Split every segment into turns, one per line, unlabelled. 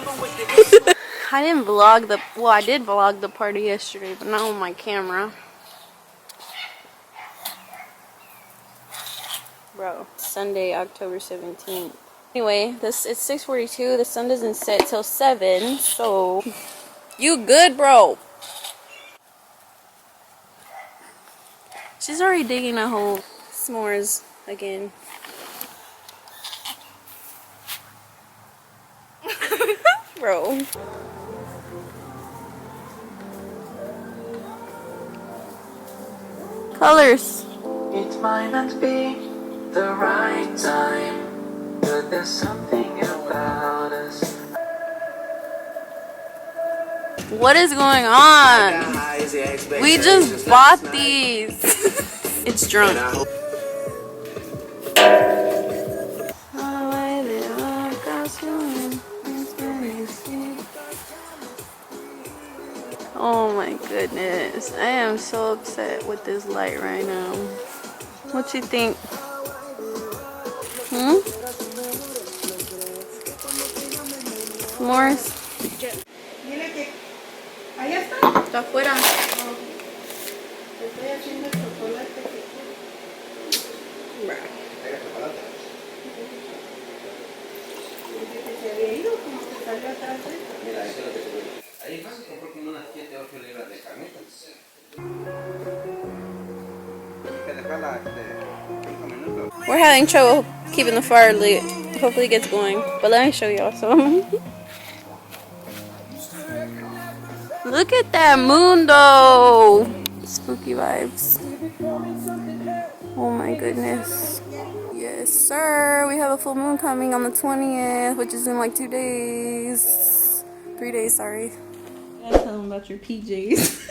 I didn't vlog the, well, I did vlog the party yesterday, but not on my camera. Bro, Sunday, October 17th. Anyway, it's 6:42. The sun doesn't set till 7, so you good, bro? She's already digging a hole. S'mores again. Bro. Colors.
It might not be the right time, but there's something about us.
What is going on? We just bought these. It's drunk. Oh my goodness. I am so upset with this light right now. What you think? Hmm? S'mores? Está afuera. We're having trouble keeping the fire lit. Hopefully it gets going. But let me show y'all some. Look at that moon though. Spooky vibes. Oh my goodness. Yes sir. We have a full moon coming on the 20th, which is in like 2 days. 3 days, sorry. I gotta tell them about your PJs.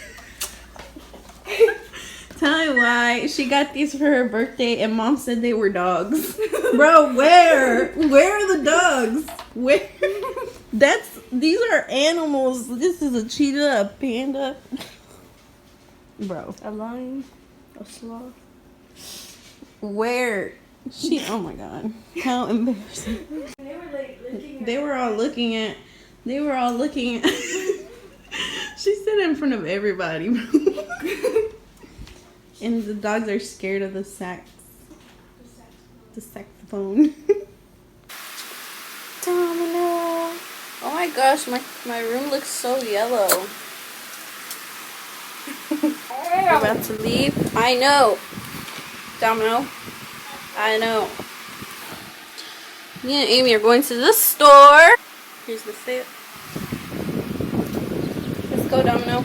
Tell me why she got these for her birthday and mom said they were dogs. Bro, where? Where are the dogs? Where? These are animals. This is a cheetah, a panda. Bro.
A lion, a sloth.
Where? Oh my god. How embarrassing. They were all looking at she said in front of everybody. And the dogs are scared of the sax. The saxophone. Domino. Oh my gosh, my room looks so yellow. We're about to leave. I know. Domino. I know. Me and Amy are going to the store. Here's the fit. Let's go, Domino.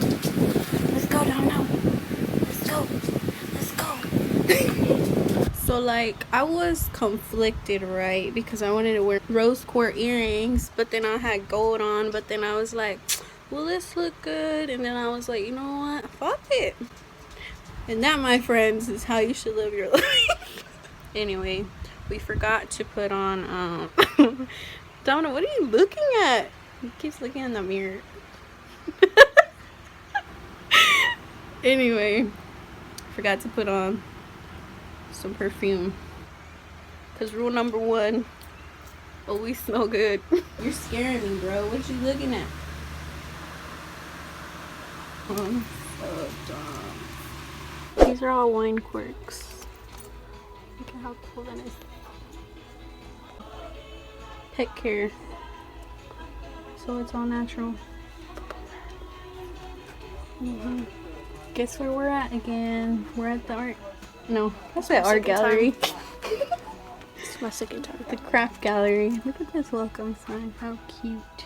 Let's go, Domino. Let's go. Let's go. So like I was conflicted, right? Because I wanted to wear rose quartz earrings, but then I had gold on, but then I was like, will this look good? And then I was like, you know what? Fuck it. And that, my friends, is how you should live your life. Anyway, we forgot to put on Domino, what are you looking at? He keeps looking in the mirror. Anyway, forgot to put on some perfume. Cause rule number 1, always smell good. You're scaring me, bro. What you looking at? I'm so dumb. These are all wine quirks. Look at how cool that is. Pet care. So it's all natural. Guess where we're at again? We're at the art. No, that's the art gallery.
It's my second time.
The craft gallery. Look at this welcome sign. How cute.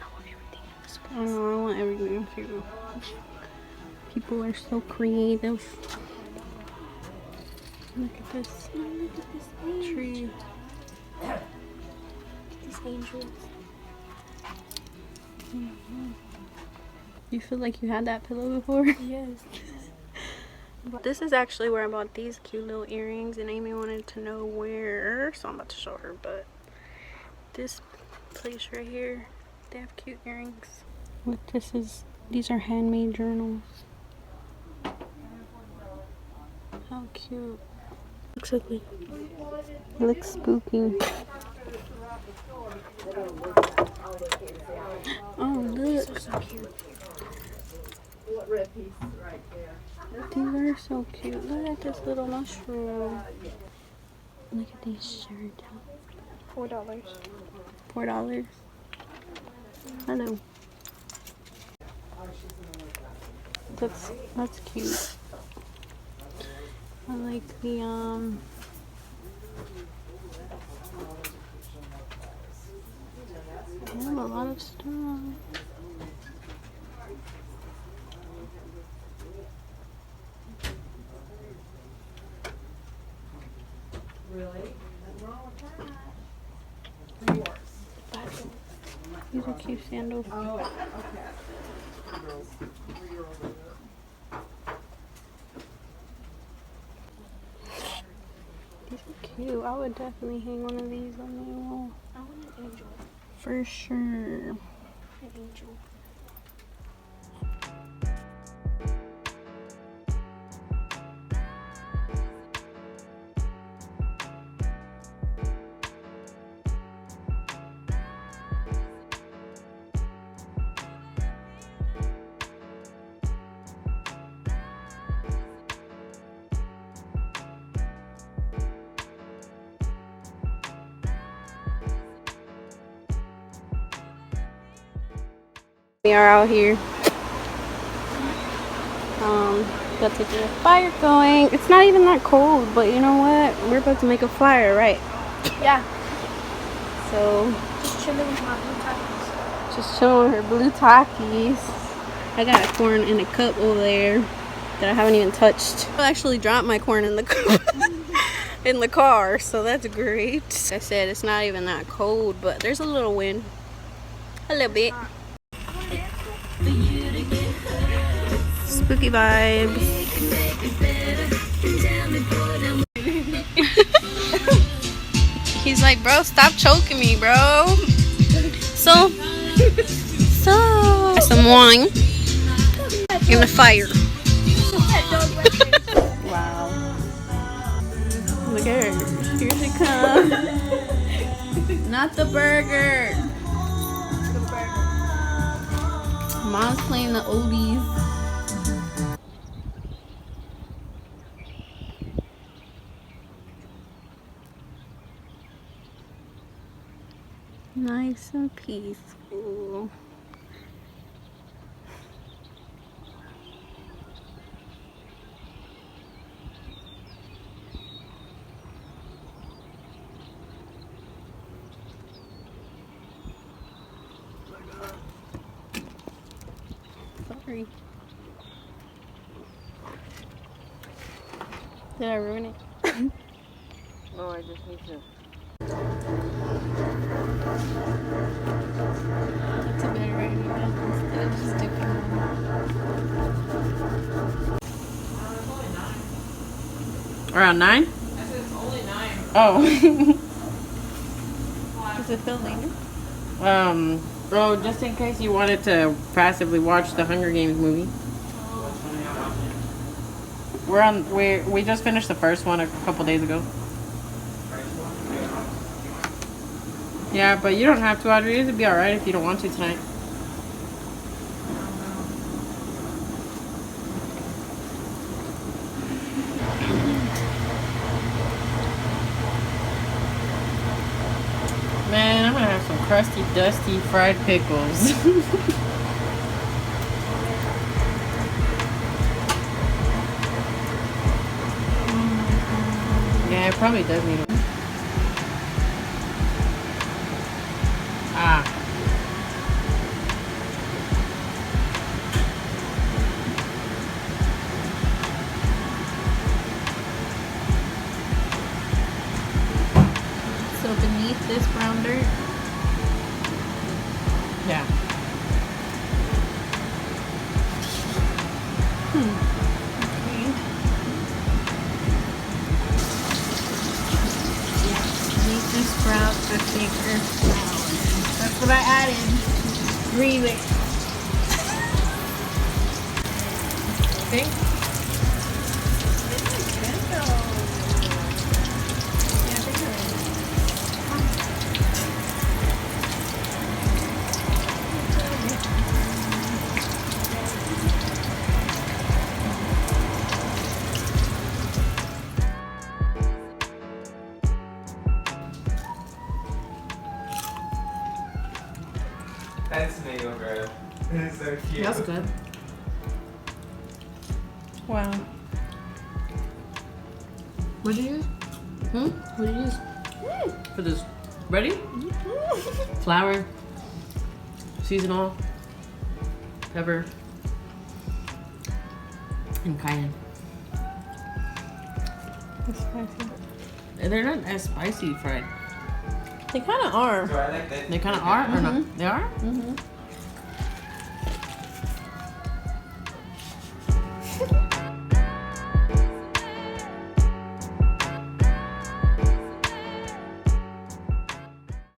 I want everything in this place.
I know, I want everything too. People are so creative. Look at this.
Look at this
Tree.
These angels.
You feel like you had that pillow before?
Yes.
This is actually where I bought these cute little earrings, and Amy wanted to know where, so I'm about to show her. But this place right here, they have cute earrings. Look, these are handmade journals. How cute.
Looks ugly.
It looks spooky. Oh, look.
They're so cute.
These are so cute. Look at this little mushroom. Look at these shirts.
$4.
$4. Hello. That's cute. I like the they have a lot of stuff. These are cute sandals. These are cute. I would definitely hang one of these on my wall.
I want an angel.
For sure.
An angel.
We are out here. Got to get a fire going. It's not even that cold, but you know what? We're about to make a fire, right?
Yeah.
So
Just chilling with my blue tacos.
just showing her blue Takis. I got corn in a cup over there that I haven't even touched. I actually dropped my corn in the cup in the car, so that's great. Like I said, it's not even that cold, but there's a little wind. A little bit. Spooky vibes. He's like, bro, stop choking me, bro. So some wine in the fire. Wow. Look at her. Here she comes. Not the burger. Mom's playing the oldies. Nice and peaceful. Sorry. Did I ruin it?
No, I just need to.
That's a better idea instead of just dipping them.
Around 9?
I said it's only 9.
Oh.
Does it feel later?
Bro, just in case you wanted to passively watch the Hunger Games movie. We just finished the first one a couple days ago. Yeah, but you don't have to, Audrey. It'd be alright if you don't want to tonight. Man, I'm gonna have some crusty, dusty fried pickles. Yeah, it probably does need it. Ah.
So beneath this brown dirt,
Yeah.
beneath this sprout, the thicker flour. That's what I added. Really?
See?
That's mayo bread. It's so cute.
That's good.
Wow.
What'd you use? What'd you use? For this? Ready? Flour. Seasonal. Pepper. And cayenne.
That's spicy.
They're not as spicy fried.
They kind of are.
So I like that.
They kind of are or not? They are?